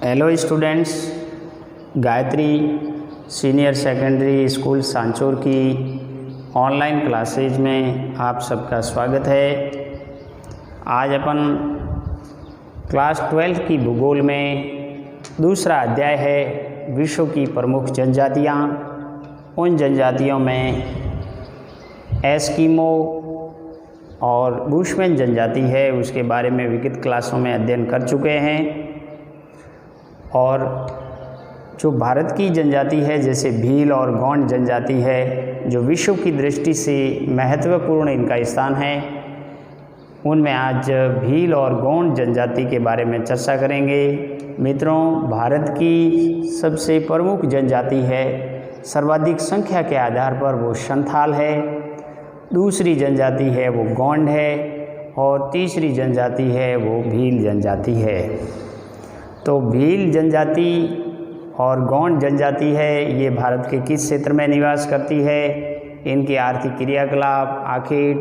Hello students, Gayatri senior secondary school Sanchore की online classes में आप सबका स्वागत है। आज अपन क्लास 12 की भूगोल में दूसरा अध्याय है विश्व की प्रमुख जनजातियाँ। उन जनजातियों में एस्किमो और बुशमैन जनजाति है, उसके बारे में विगत क्लासों में अध्ययन कर चुके हैं। और जो भारत की जनजाति है जैसे भील और गौंड जनजाति है, जो विश्व की दृष्टि से महत्वपूर्ण इनका स्थान है, उनमें आज भील और गौंड जनजाति के बारे में चर्चा करेंगे। मित्रों, भारत की सबसे प्रमुख जनजाति है, सर्वाधिक संख्या के आधार पर वो संथाल है, दूसरी जनजाति है वो गौंड है और तीसरी जनजाति है वो भील जनजाति है। तो भील जनजाति और गौंड जनजाति है, ये भारत के किस क्षेत्र में निवास करती है, इनकी आर्थिक क्रियाकलाप, आखिर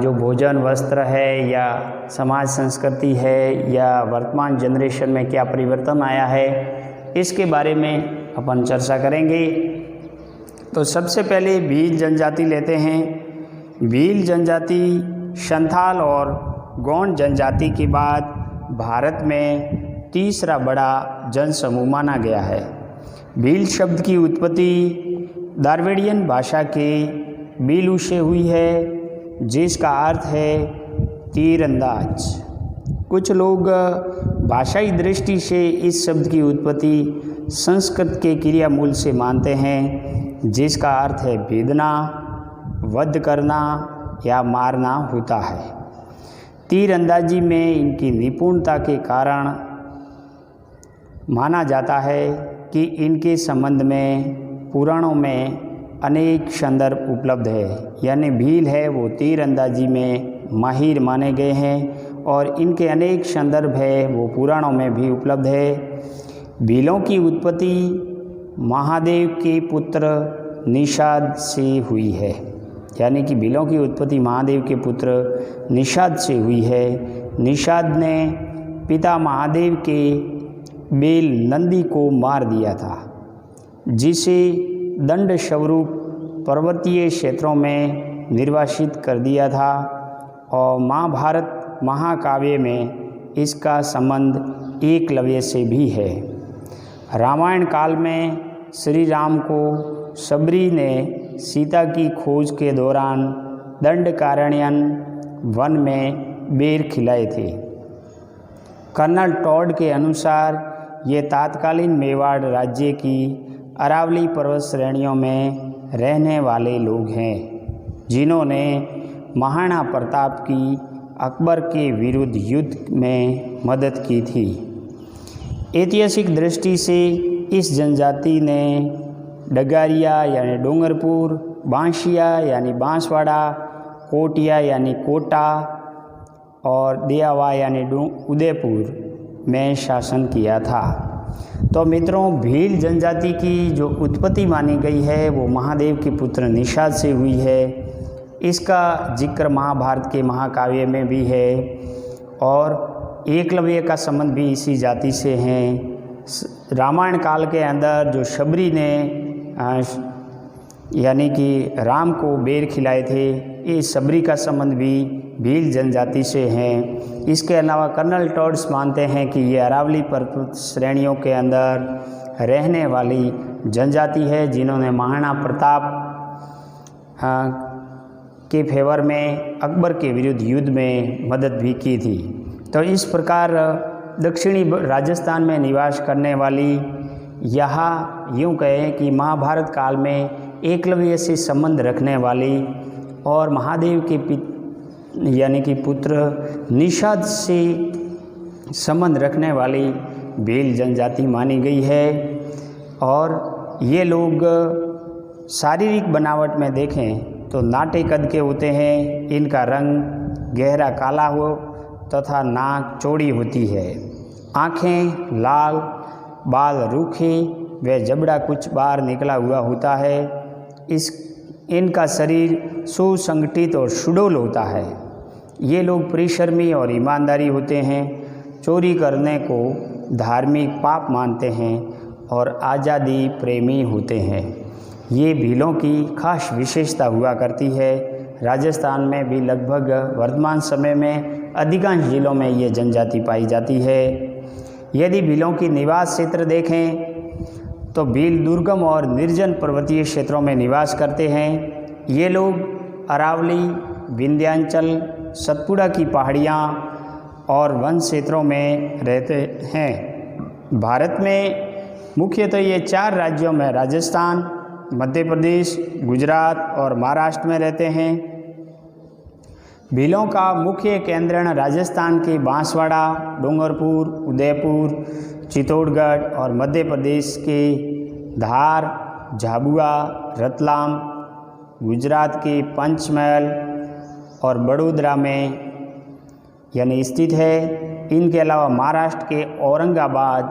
जो भोजन वस्त्र है या समाज संस्कृति है या वर्तमान जनरेशन में क्या परिवर्तन आया है, इसके बारे में अपन चर्चा करेंगे। तो सबसे पहले भील जनजाति लेते हैं। भील जनजाति संथाल और गौंड जनजाति के बाद भारत में तीसरा बड़ा जनसमूह माना गया है। भील शब्द की उत्पत्ति द्रविड़ियन भाषा के भीलू से हुई है, जिसका अर्थ है तीरंदाज। कुछ लोग भाषाई दृष्टि से इस शब्द की उत्पत्ति संस्कृत के क्रियामूल से मानते हैं, जिसका अर्थ है भेदना, वध करना या मारना होता है। तीरंदाजी में इनकी निपुणता के कारण माना जाता है कि इनके संबंध में पुराणों में अनेक संदर्भ उपलब्ध है, यानी भील है वो तीरंदाजी में माहिर माने गए हैं और इनके अनेक संदर्भ है वो पुराणों में भी उपलब्ध है। भीलों की उत्पत्ति महादेव के पुत्र निषाद से हुई है, यानी कि भीलों की उत्पत्ति महादेव के पुत्र निषाद से हुई है। निषाद ने पिता महादेव के बेल नंदी को मार दिया था, जिसे दंड स्वरूप पर्वतीय क्षेत्रों में निर्वासित कर दिया था। और महाभारत महाकाव्य में इसका संबंध एकलव्य से भी है। रामायण काल में श्री राम को शबरी ने सीता की खोज के दौरान दंडकारण्यन वन में बेर खिलाए थे। कर्नल टॉड के अनुसार ये तात्कालीन मेवाड़ राज्य की अरावली पर्वत श्रेणियों में रहने वाले लोग हैं, जिन्होंने महाराणा प्रताप की अकबर के विरुद्ध युद्ध में मदद की थी। ऐतिहासिक दृष्टि से इस जनजाति ने डगारिया यानी डूंगरपुर, बांशिया यानी बांसवाड़ा, कोटिया यानी कोटा और दियावा यानी उदयपुर में शासन किया था। तो मित्रों, भील जनजाति की जो उत्पत्ति मानी गई है वो महादेव के पुत्र निषाद से हुई है। इसका जिक्र महाभारत के महाकाव्य में भी है और एकलव्य का संबंध भी इसी जाति से है। रामायण काल के अंदर जो शबरी ने यानी कि राम को बेर खिलाए थे, इस शबरी का संबंध भी भील जनजाति से है। इसके अलावा कर्नल टॉड्स मानते हैं कि ये अरावली पर्वत श्रेणियों के अंदर रहने वाली जनजाति है, जिन्होंने महाराणा प्रताप के फेवर में अकबर के विरुद्ध युद्ध में मदद भी की थी। तो इस प्रकार दक्षिणी राजस्थान में निवास करने वाली, यहाँ यूँ कहें कि महाभारत काल में एकलव्य से संबंध रखने वाली और महादेव के यानी कि पुत्र निषाद से संबंध रखने वाली भील जनजाति मानी गई है। और ये लोग शारीरिक बनावट में देखें तो नाटे कद के होते हैं। इनका रंग गहरा काला हो तथा नाक चौड़ी होती है, आँखें लाल, बाल रूखे व जबड़ा कुछ बाहर निकला हुआ होता है। इनका शरीर सुसंगठित और सुडौल होता है। ये लोग परिश्रमी और ईमानदारी होते हैं। चोरी करने को धार्मिक पाप मानते हैं और आज़ादी प्रेमी होते हैं। ये भीलों की खास विशेषता हुआ करती है। राजस्थान में भी लगभग वर्तमान समय में अधिकांश जिलों में ये जनजाति पाई जाती है। यदि भीलों की निवास क्षेत्र देखें तो भील दुर्गम और निर्जन पर्वतीय क्षेत्रों में निवास करते हैं। ये लोग अरावली, विंध्याचल, सतपुड़ा की पहाड़ियाँ और वन क्षेत्रों में रहते हैं। भारत में मुख्यतः ये 4 राज्यों में राजस्थान, मध्य प्रदेश, गुजरात और महाराष्ट्र में रहते हैं। भीलों का मुख्य केंद्रण राजस्थान के बांसवाड़ा, डूंगरपुर, उदयपुर, चित्तौड़गढ़ और मध्य प्रदेश के धार, झाबुआ, रतलाम, गुजरात के पंचमहल और बड़ोदरा में यानी स्थित है। इनके अलावा महाराष्ट्र के औरंगाबाद,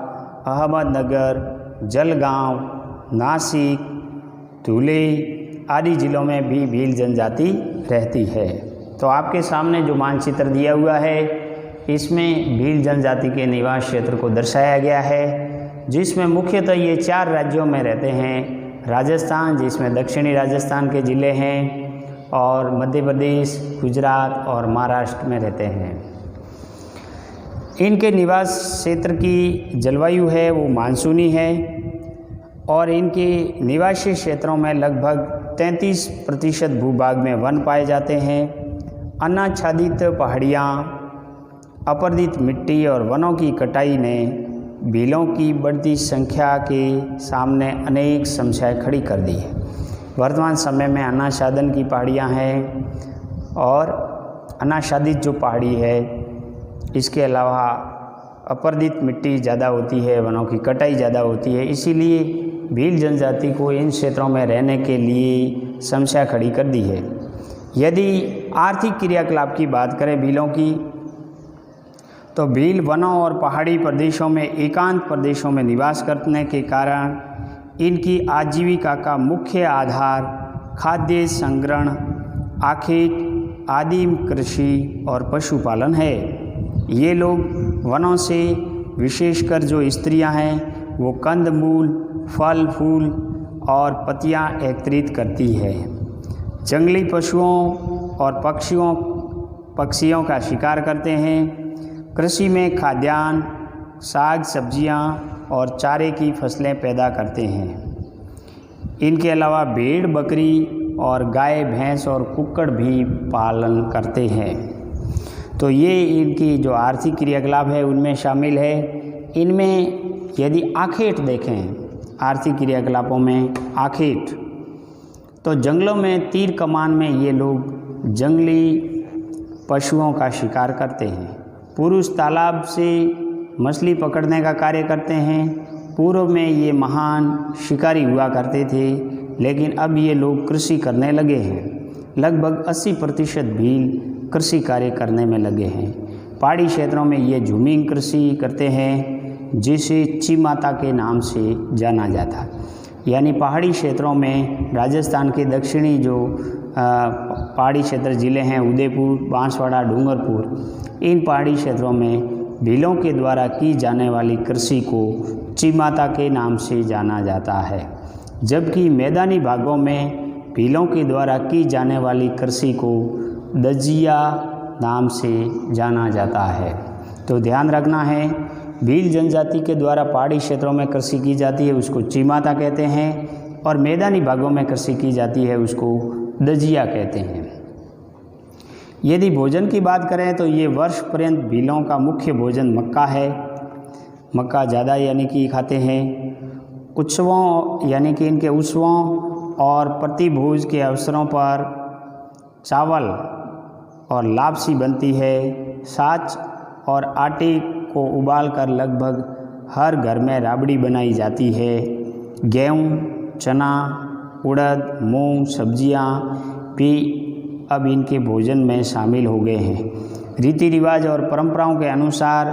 अहमदनगर, जलगांव, नासिक, धुले आदि जिलों में भी भील जनजाति रहती है। तो आपके सामने जो मानचित्र दिया हुआ है इसमें भील जनजाति के निवास क्षेत्र को दर्शाया गया है, जिसमें मुख्यतः ये 4 राज्यों में रहते हैं। राजस्थान, जिसमें दक्षिणी राजस्थान के ज़िले हैं, और मध्य प्रदेश, गुजरात और महाराष्ट्र में रहते हैं। इनके निवास क्षेत्र की जलवायु है वो मानसूनी है और इनके निवासी क्षेत्रों में लगभग 33% भूभाग में वन पाए जाते हैं। अनाच्छादित पहाड़ियाँ, अपर्दित मिट्टी और वनों की कटाई ने भीलों की बढ़ती संख्या के सामने अनेक समस्याएं खड़ी कर दी है। वर्तमान समय में अनाच्छादन की पहाड़ियाँ हैं और अनाच्छादित जो पहाड़ी है इसके अलावा अपर्दित मिट्टी ज़्यादा होती है, वनों की कटाई ज़्यादा होती है। इसीलिए भील जनजाति को इन क्षेत्रों में रहने के लिए समस्या खड़ी कर दी है। यदि आर्थिक क्रियाकलाप की बात करें भीलों की, तो भील वनों और पहाड़ी प्रदेशों में, एकांत प्रदेशों में निवास करने के कारण इनकी आजीविका का मुख्य आधार खाद्य संग्रहण, आखेट, आदिम कृषि और पशुपालन है। ये लोग वनों से, विशेषकर जो स्त्रियां हैं वो कंदमूल, फल फूल और पत्तियां एकत्रित करती है। जंगली पशुओं और पक्षियों का शिकार करते हैं। कृषि में खाद्यान्न, साग सब्जियां और चारे की फसलें पैदा करते हैं। इनके अलावा भेड़, बकरी और गाय, भैंस और कुक्कड़ भी पालन करते हैं। तो ये इनकी जो आर्थिक क्रियाकलाप है उनमें शामिल है। इनमें यदि आखेट देखें, आर्थिक क्रियाकलापों में आखेट, तो जंगलों में तीर कमान में ये लोग जंगली पशुओं का शिकार करते हैं। पुरुष तालाब से मछली पकड़ने का कार्य करते हैं। पूर्व में ये महान शिकारी हुआ करते थे, लेकिन अब ये लोग कृषि करने लगे हैं। लगभग 80% भील कृषि कार्य करने में लगे हैं। पहाड़ी क्षेत्रों में ये झूमिंग कृषि करते हैं, जिसे चीमाता के नाम से जाना जाता है। यानी पहाड़ी क्षेत्रों में राजस्थान के दक्षिणी जो पहाड़ी क्षेत्र ज़िले हैं, उदयपुर, बांसवाड़ा, डूंगरपुर, इन पहाड़ी क्षेत्रों में भीलों के द्वारा की जाने वाली कृषि को चीमाता के नाम से जाना जाता है। जबकि मैदानी भागों में भीलों के द्वारा की जाने वाली कृषि को दजिया नाम से जाना जाता है। तो ध्यान रखना है, भील जनजाति के द्वारा पहाड़ी क्षेत्रों में कृषि की जाती है उसको चीमाता कहते हैं, और मैदानी भागों में कृषि की जाती है उसको दजिया कहते हैं। यदि भोजन की बात करें तो ये वर्ष पर्यंत भीलों का मुख्य भोजन मक्का है। मक्का ज़्यादा यानी कि खाते हैं। उत्सवों यानी कि इनके उत्सवों और प्रतिभोज के अवसरों पर चावल और लापसी बनती है। साच और आटे को उबालकर लगभग हर घर में राबड़ी बनाई जाती है। गेहूँ, चना, उड़द, मूंग, सब्जियां भी अब इनके भोजन में शामिल हो गए हैं। रीति रिवाज और परंपराओं के अनुसार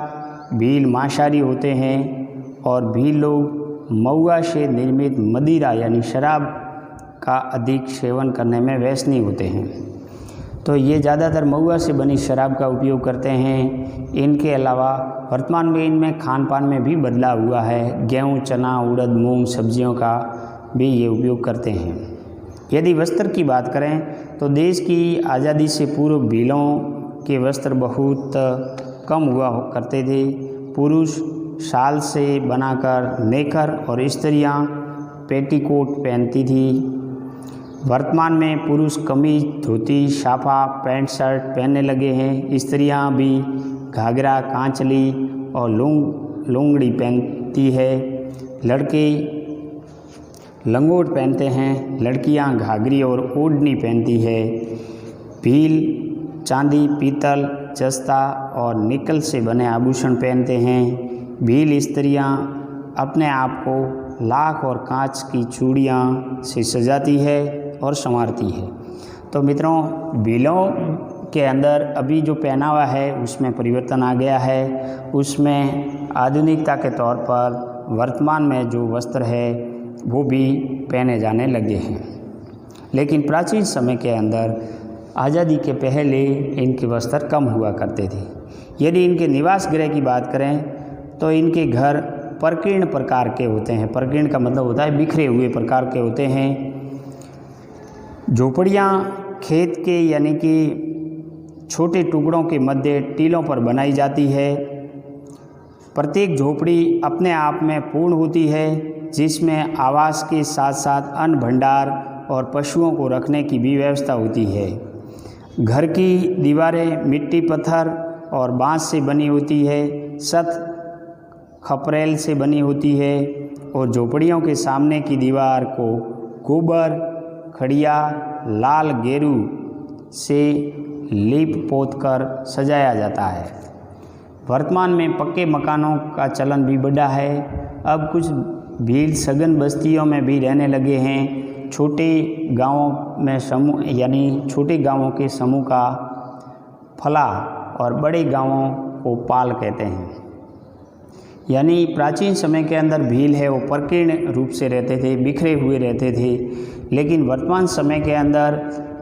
भील मांसाहारी होते हैं और भील लोग महुआ से निर्मित मदिरा यानी शराब का अधिक सेवन करने में व्यसनी होते हैं। तो ये ज़्यादातर महुआ से बनी शराब का उपयोग करते हैं। इनके अलावा वर्तमान में इनमें खान पान में भी बदलाव हुआ है। गेहूँ, चना, उड़द, मूंग, सब्जियों का भी ये उपयोग करते हैं। यदि वस्त्र की बात करें तो देश की आज़ादी से पूर्व भीलों के वस्त्र बहुत कम हुआ करते थे। पुरुष शाल से बनाकर नेकर और स्त्रियां पेटीकोट पहनती थी। वर्तमान में पुरुष कमीज, धोती, साफा, पैंट शर्ट पहनने लगे हैं। स्त्रियां भी घाघरा, कांचली और लुंगड़ी पहनती है। लड़के लंगोट पहनते हैं। लड़कियां घाघरी और ओढ़नी पहनती है। भील चांदी, पीतल, जस्ता और निकल से बने आभूषण पहनते हैं। भील स्त्रियां अपने आप को लाख और कांच की चूड़ियां से सजाती है और संवारती है। तो मित्रों, भीलों के अंदर अभी जो पहनावा है उसमें परिवर्तन आ गया है। उसमें आधुनिकता के तौर पर वर्तमान में जो वस्त्र है वो भी पहने जाने लगे हैं। लेकिन प्राचीन समय के अंदर आज़ादी के पहले इनके वस्त्र कम हुआ करते थे। यदि इनके निवास गृह की बात करें तो इनके घर प्रकीर्ण प्रकार के होते हैं। प्रकीर्ण का मतलब होता है बिखरे हुए प्रकार के होते हैं। झोपड़ियाँ खेत के यानी कि छोटे टुकड़ों के मध्य टीलों पर बनाई जाती है। प्रत्येक झोपड़ी अपने आप में पूर्ण होती है, जिसमें आवास के साथ साथ अन्न भंडार और पशुओं को रखने की भी व्यवस्था होती है। घर की दीवारें मिट्टी, पत्थर और बांस से बनी होती है। छत खपरेल से बनी होती है और झोपड़ियों के सामने की दीवार को गोबर, खड़िया, लाल गेरू से लीप पोत कर सजाया जाता है। वर्तमान में पक्के मकानों का चलन भी बढ़ा है। अब कुछ भील सघन बस्तियों में भी रहने लगे हैं। छोटे गांवों में समूह यानी छोटे गांवों के समूह का फला और बड़े गांवों को पाल कहते हैं। यानी प्राचीन समय के अंदर भील है वो प्रकीर्ण रूप से रहते थे, बिखरे हुए रहते थे। लेकिन वर्तमान समय के अंदर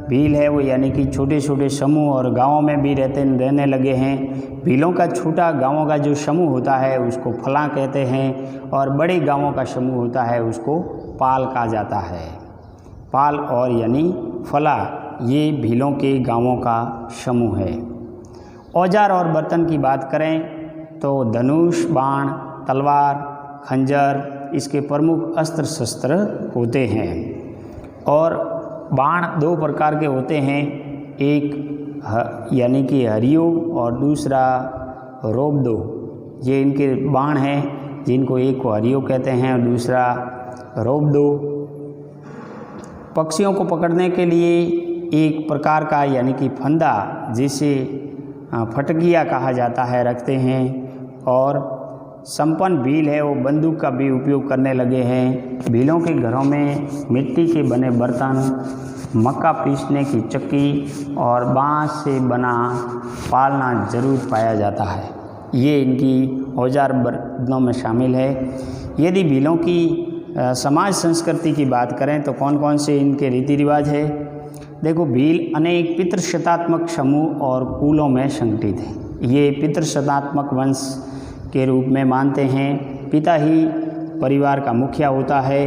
भील है वो यानी कि छोटे छोटे समूह और गांवों में भी रहने लगे हैं। भीलों का छोटा गांवों का जो समूह होता है उसको फला कहते हैं और बड़े गांवों का समूह होता है उसको पाल कहा जाता है। पाल और यानी फला ये भीलों के गांवों का समूह है। औजार और बर्तन की बात करें तो धनुष, बाण, तलवार, खंजर इसके प्रमुख अस्त्र शस्त्र होते हैं। और बाण दो प्रकार के होते हैं, एक यानी कि हरियो और दूसरा रोबदो। ये इनके बाण हैं जिनको एक को हरियो कहते हैं और दूसरा रोबदो। पक्षियों को पकड़ने के लिए एक प्रकार का यानी कि फंदा जिसे फटकिया कहा जाता है रखते हैं। और संपन्न भील है वो बंदूक का भी उपयोग करने लगे हैं। भीलों के घरों में मिट्टी के बने बर्तन, मक्का पीसने की चक्की और बांस से बना पालना जरूर पाया जाता है। ये इनकी औजार बर्तनों में शामिल है। यदि भीलों की समाज संस्कृति की बात करें तो कौन कौन से इनके रीति रिवाज है। देखो, भील अनेक पितृशतात्मक समूह और कुलों में संगठित है। ये पितृशतात्मक वंश के रूप में मानते हैं। पिता ही परिवार का मुखिया होता है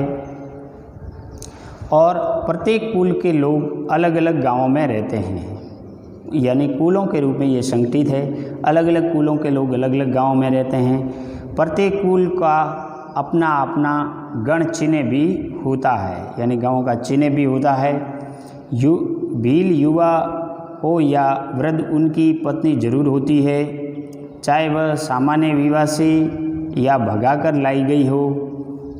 और प्रत्येक कुल के लोग अलग अलग गांवों में रहते हैं। यानी कुलों के रूप में ये संगठित है। अलग अलग कुलों के लोग अलग अलग गांवों में रहते हैं। प्रत्येक कुल का अपना अपना गण चिन्ह भी होता है, यानी गांवों का चिन्ह भी होता है। भील युवा हो या वृद्ध, उनकी पत्नी जरूर होती है, चाहे वह सामान्य विवाह से या भगाकर लाई गई हो।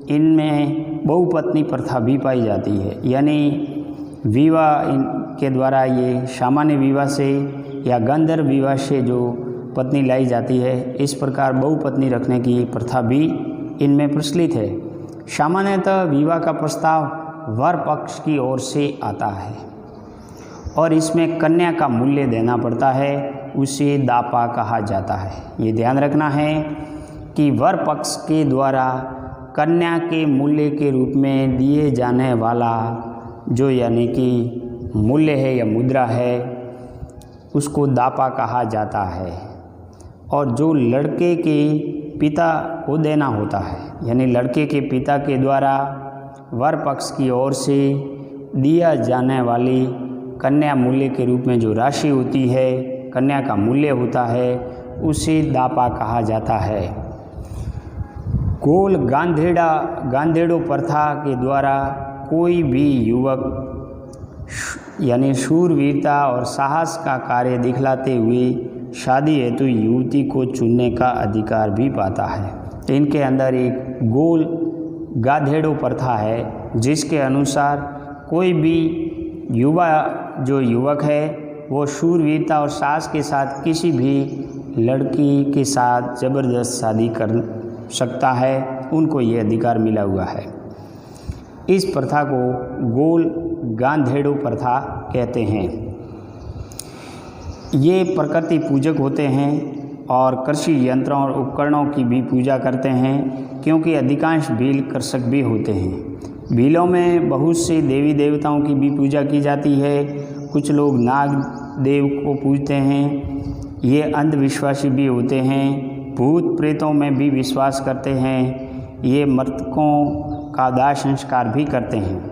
इनमें बहुपत्नी प्रथा भी पाई जाती है, यानी विवाह के द्वारा ये सामान्य विवाह से या गंधर्व विवाह से जो पत्नी लाई जाती है, इस प्रकार बहुपत्नी रखने की प्रथा भी इनमें प्रचलित है। सामान्यतः विवाह का प्रस्ताव वर पक्ष की ओर से आता है और इसमें कन्या का मूल्य देना पड़ता है, उसे दापा कहा जाता है। ये ध्यान रखना है कि वर पक्ष के द्वारा कन्या के मूल्य के रूप में दिए जाने वाला जो यानी कि मूल्य है या मुद्रा है, उसको दापा कहा जाता है। और जो लड़के के पिता को देना होता है, यानी लड़के के पिता के द्वारा वर पक्ष की ओर से दिया जाने वाली कन्या मूल्य के रूप में जो राशि होती है, कन्या का मूल्य होता है, उसे दापा कहा जाता है। गोल गांधेड़ो प्रथा के द्वारा कोई भी युवक यानी शूरवीरता और साहस का कार्य दिखलाते हुए शादी हेतु युवती को चुनने का अधिकार भी पाता है। इनके अंदर एक गोल गाधेड़ो प्रथा है, जिसके अनुसार कोई भी युवक है वो शूरवीरता और साहस के साथ किसी भी लड़की के साथ ज़बरदस्त शादी कर सकता है, उनको ये अधिकार मिला हुआ है। इस प्रथा को गोल गांधेड़ो प्रथा कहते हैं। ये प्रकृति पूजक होते हैं और कृषि यंत्रों और उपकरणों की भी पूजा करते हैं, क्योंकि अधिकांश भील कृषक भी होते हैं। भीलों में बहुत से देवी देवताओं की भी पूजा की जाती है। कुछ लोग नाग देव को पूजते हैं। ये अंधविश्वासी भी होते हैं। भूत प्रेतों में भी विश्वास करते हैं। ये मृतकों का दाह संस्कार भी करते हैं।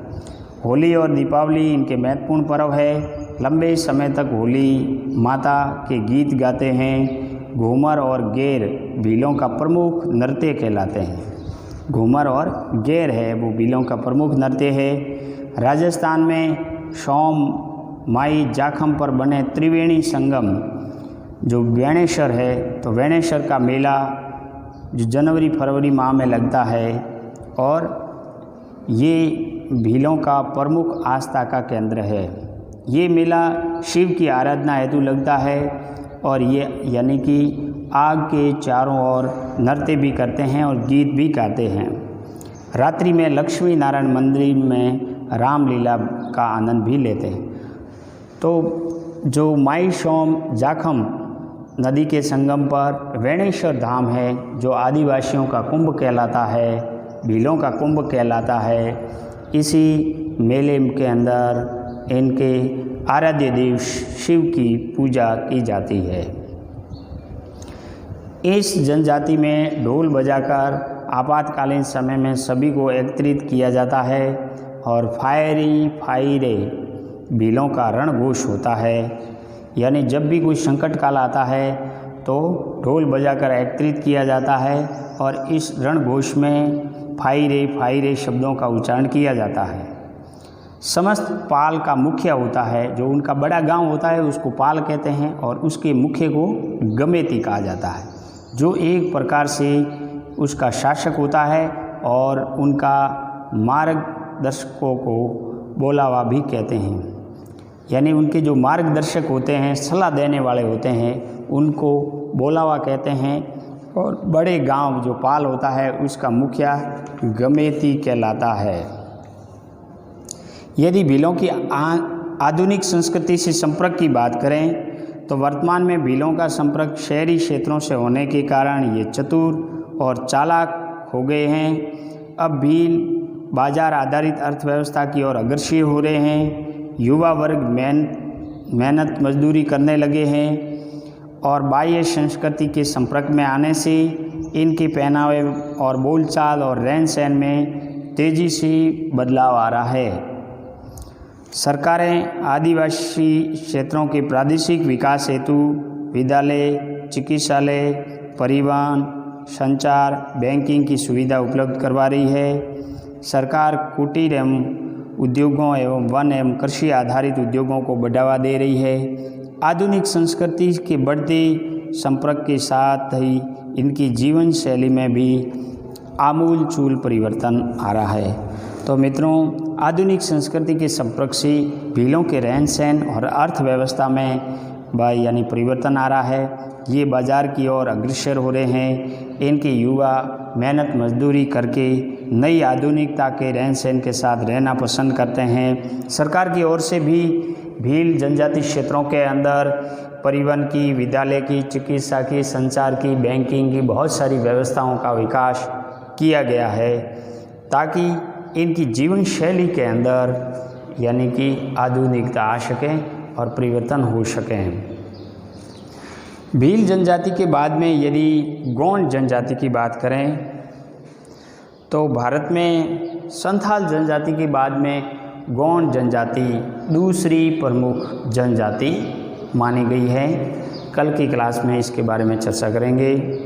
होली और दीपावली इनके महत्वपूर्ण पर्व है। लंबे समय तक होली माता के गीत गाते हैं। घूमर और गेर भीलों का प्रमुख नृत्य कहलाते हैं। घूमर और गेर है वो भीलों का प्रमुख नृत्य है। राजस्थान में सोम माई जाखम पर बने त्रिवेणी संगम जो वेणेश्वर है, तो वेणेश्वर का मेला जो जनवरी फरवरी माह में लगता है और ये भीलों का प्रमुख आस्था का केंद्र है। ये मेला शिव की आराधना हेतु लगता है और ये यानी कि आग के चारों ओर नृत्य भी करते हैं और गीत भी गाते हैं। रात्रि में लक्ष्मी नारायण मंदिर में रामलीला का आनंद भी लेते हैं। तो जो माई सोम जाखम नदी के संगम पर वेणेश्वर धाम है, जो आदिवासियों का कुंभ कहलाता है, भीलों का कुंभ कहलाता है। इसी मेले के अंदर इनके आराध्य देव शिव की पूजा की जाती है। इस जनजाति में ढोल बजाकर आपातकालीन समय में सभी को एकत्रित किया जाता है और फायरे भीलों का रणघोष होता है। यानी जब भी कोई संकट काल आता है तो ढोल बजाकर एकत्रित किया जाता है और इस रणघोष में फायरे शब्दों का उच्चारण किया जाता है। समस्त पाल का मुखिया होता है, जो उनका बड़ा गांव होता है उसको पाल कहते हैं और उसके मुखिया को गमेती कहा जाता है, जो एक प्रकार से उसका शासक होता है और उनका मार्गदर्शकों को बोलावा भी कहते हैं। यानी उनके जो मार्गदर्शक होते हैं, सलाह देने वाले होते हैं, उनको बोलावा कहते हैं। और बड़े गांव जो पाल होता है उसका मुखिया गमेती कहलाता है। यदि भीलों की आधुनिक संस्कृति से संपर्क की बात करें तो वर्तमान में भीलों का संपर्क शहरी क्षेत्रों से होने के कारण ये चतुर और चालाक हो गए हैं। अब भील बाजार आधारित अर्थव्यवस्था की ओर अग्रसर हो रहे हैं। युवा वर्ग मेहनत मजदूरी करने लगे हैं और बाह्य संस्कृति के संपर्क में आने से इनके पहनावे और बोलचाल और रहन सहन में तेज़ी से बदलाव आ रहा है। सरकारें आदिवासी क्षेत्रों के प्रादेशिक विकास हेतु विद्यालय, चिकित्सालय, परिवहन, संचार, बैंकिंग की सुविधा उपलब्ध करवा रही है। सरकार कुटीर एवं उद्योगों एवं वन एवं कृषि आधारित उद्योगों को बढ़ावा दे रही है। आधुनिक संस्कृति के बढ़ते संपर्क के साथ ही इनकी जीवन शैली में भी आमूल परिवर्तन आ रहा है। तो मित्रों, आधुनिक संस्कृति के संपर्क से भीलों के रहन सहन और अर्थव्यवस्था में यानी परिवर्तन आ रहा है। ये बाज़ार की ओर अग्रसर हो रहे हैं। इनके युवा मेहनत मजदूरी करके नई आधुनिकता के रहन सहन के साथ रहना पसंद करते हैं। सरकार की ओर से भी भील जनजाति क्षेत्रों के अंदर परिवहन की, विद्यालय की, चिकित्सा की, संचार की, बैंकिंग की बहुत सारी व्यवस्थाओं का विकास किया गया है ताकि इनकी जीवन शैली के अंदर यानी कि आधुनिकता आ सके और परिवर्तन हो सकें। भील जनजाति के बाद में यदि गोंड जनजाति की बात करें तो भारत में संथाल जनजाति के बाद में गोंड जनजाति दूसरी प्रमुख जनजाति मानी गई है। कल की क्लास में इसके बारे में चर्चा करेंगे।